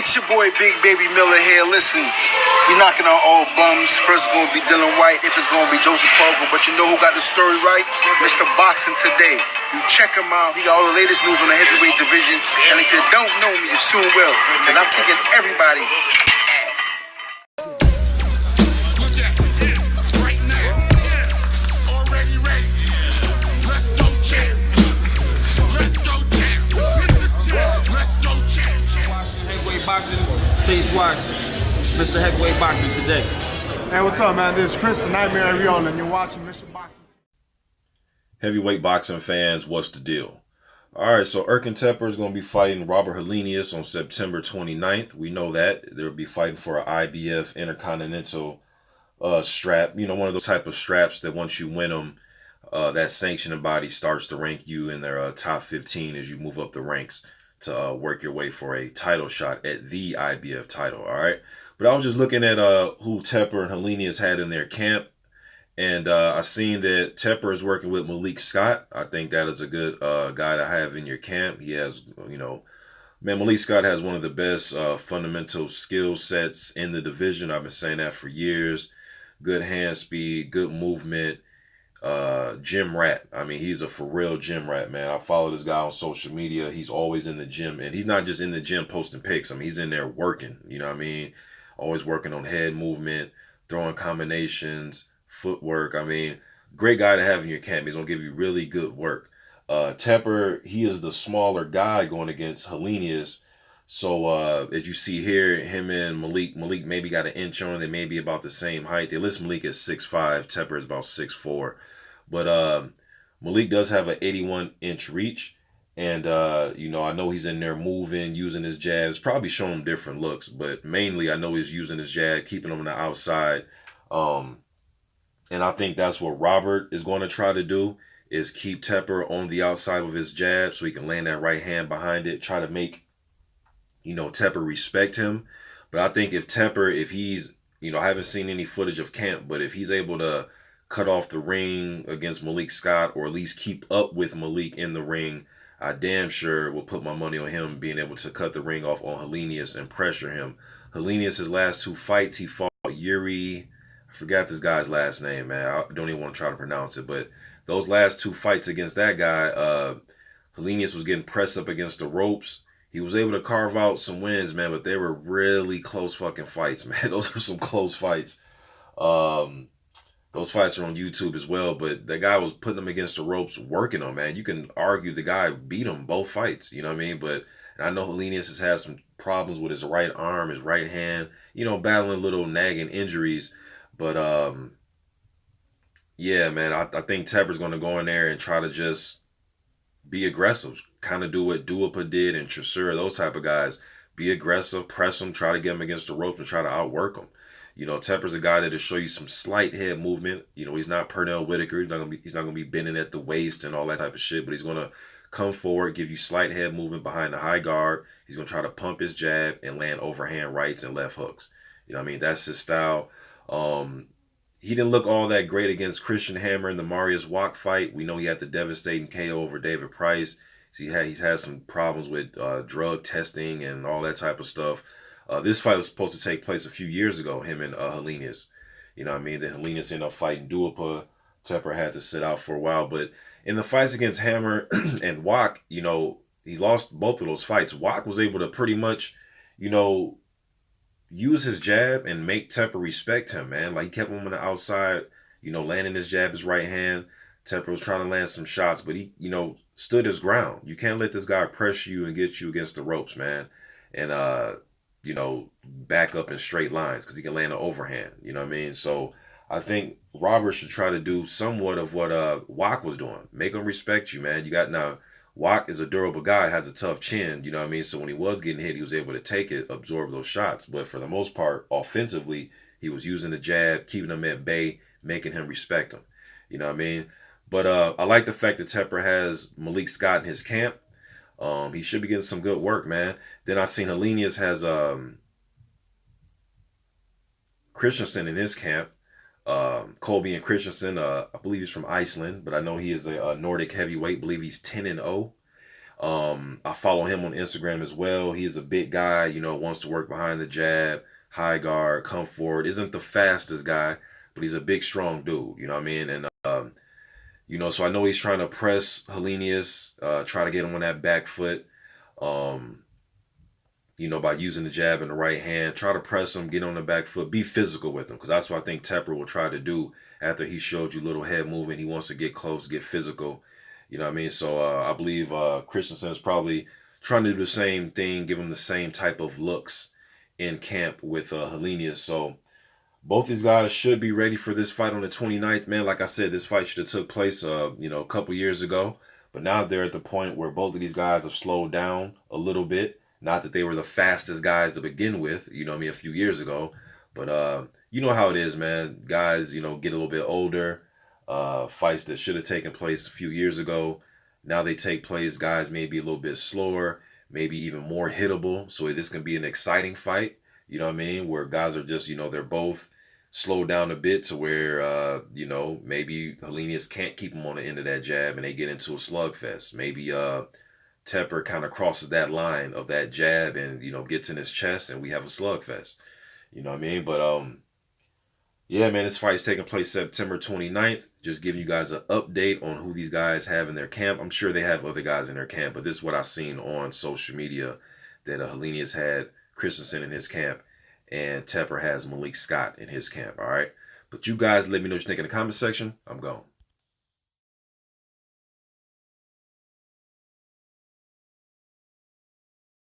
It's your boy Big Baby Miller here. Listen, we knocking on all bums. First it's going to be Dylan White, if it's going to be Joseph Parker. But you know who got the story right? Mr. Boxing Today. You check him out. He got all the latest news on the heavyweight division. And if you don't know me, you soon will. Because I'm kicking everybody ass. Boxing, please watch Mr. Heavyweight Boxing Today. Hey, what's up, man? This is Chris, the Nightmare Rion, and you're watching Mr. Boxing. Heavyweight boxing fans, what's the deal? All right, so Erkan Teper is going to be fighting Robert Helenius on September 29th. We know that. They'll be fighting for an IBF Intercontinental strap. You know, one of those type of straps that once you win them, that sanctioning body starts to rank you in their top 15 as you move up the ranks to work your way for a title shot at the IBF title, all right? But I was just looking at who Teper and Helenius had in their camp, and I seen that Teper is working with Malik Scott. I think that is a good guy to have in your camp. He has, you know, man, Malik Scott has one of the best fundamental skill sets in the division. I've been saying that for years. Good hand speed, good movement. Gym rat. I mean, he's a for real gym rat, man. I follow this guy on social media. He's always in the gym, and he's not just in the gym posting pics. I mean, he's in there working, you know what I mean? Always working on head movement, throwing combinations, footwork. I mean, great guy to have in your camp. He's going to give you really good work. Teper, he is the smaller guy going against Helenius. So, as you see here, him and Malik maybe got an inch on. They may be about the same height. They list Malik at 6'5". Teper is about 6'4". But Malik does have an 81-inch reach. And, you know, I know he's in there moving, using his jabs, probably showing him different looks. But mainly, I know he's using his jab, keeping him on the outside. And I think that's what Robert is going to try to do, is keep Teper on the outside with his jab so he can land that right hand behind it, try to make, you know, Teper respect him. But I think if Teper, if he's, you know, I haven't seen any footage of camp, but if he's able to cut off the ring against Malik Scott, or at least keep up with Malik in the ring, I damn sure will put my money on him being able to cut the ring off on Helenius and pressure him. Helenius, his last two fights, he fought Yuri. I forgot this guy's last name, man. I don't even want to try to pronounce it, but those last two fights against that guy, Helenius was getting pressed up against the ropes. He was able to carve out some wins, man, but they were really close fucking fights, man. Those were some close fights. Those fights are on YouTube as well, but the guy was putting them against the ropes, working them, man. You can argue the guy beat him both fights, you know what I mean? But I know Helenius has had some problems with his right arm, his right hand, you know, battling little nagging injuries. But, yeah, man, I think Teper's going to go in there and try to just be aggressive, kind of do what Duapa did and Tresura, those type of guys. Be aggressive, press them, try to get them against the ropes and try to outwork them. You know, Teper's a guy that'll show you some slight head movement. You know, he's not Pernell Whitaker. He's not gonna be bending at the waist and all that type of shit. But he's gonna come forward, give you slight head movement behind the high guard. He's gonna try to pump his jab and land overhand rights and left hooks. You know what I mean? That's his style. He didn't look all that great against Christian Hammer in the Marius Wack fight. We know he had the devastating KO over David Price. So he's had some problems with drug testing and all that type of stuff. This fight was supposed to take place a few years ago, him and Helenius. You know what I mean? The Helenius ended up fighting Duapa. Teper had to sit out for a while. But in the fights against Hammer and Wack, you know, he lost both of those fights. Wack was able to pretty much, you know, use his jab and make Teper respect him, man. Like, he kept him on the outside, you know, landing his jab, his right hand. Teper was trying to land some shots, but he, you know, stood his ground. You can't let this guy pressure you and get you against the ropes, man. And, you know, back up in straight lines because he can land an overhand. You know what I mean? So I think Robert should try to do somewhat of what Wack was doing. Make him respect you, man. You got now, Wack is a durable guy, has a tough chin. You know what I mean? So when he was getting hit, he was able to take it, absorb those shots. But for the most part, offensively, he was using the jab, keeping him at bay, making him respect him. You know what I mean? But I like the fact that Teper has Malik Scott in his camp. He should be getting some good work, man. Then I seen Helenius has Kristinsson in his camp. Kolbeinn Kristinsson, I believe he's from Iceland, but I know he is a Nordic heavyweight. I believe he's 10-0. I follow him on Instagram as well. He's a big guy, you know, wants to work behind the jab, high guard, come forward. Isn't the fastest guy, but he's a big, strong dude, you know what I mean? And, you know, so I know he's trying to press Helenius, try to get him on that back foot, you know, by using the jab in the right hand. Try to press him, get on the back foot, be physical with him, because that's what I think Teper will try to do after he showed you little head movement. He wants to get close, get physical. You know what I mean? So I believe Kristinsson is probably trying to do the same thing, give him the same type of looks in camp with Helenius. So both these guys should be ready for this fight on the 29th, man. Like I said, this fight should have took place, you know, a couple years ago. But now they're at the point where both of these guys have slowed down a little bit. Not that they were the fastest guys to begin with, you know what I mean, a few years ago. But you know how it is, man. Guys, you know, get a little bit older. Fights that should have taken place a few years ago, now they take place. Guys may be a little bit slower, maybe even more hittable. So this can be an exciting fight, you know what I mean, where guys are just, you know, they're both slowed down a bit to where, you know, maybe Helenius can't keep him on the end of that jab and they get into a slugfest. Maybe Teper kind of crosses that line of that jab and, you know, gets in his chest and we have a slugfest. You know what I mean? But yeah, man, this fight is taking place September 29th. Just giving you guys an update on who these guys have in their camp. I'm sure they have other guys in their camp, but this is what I've seen on social media, that Helenius had Kristinsson in his camp and Teper has Malik Scott in his camp, all right? But you guys let me know what you think in the comment section. I'm gone.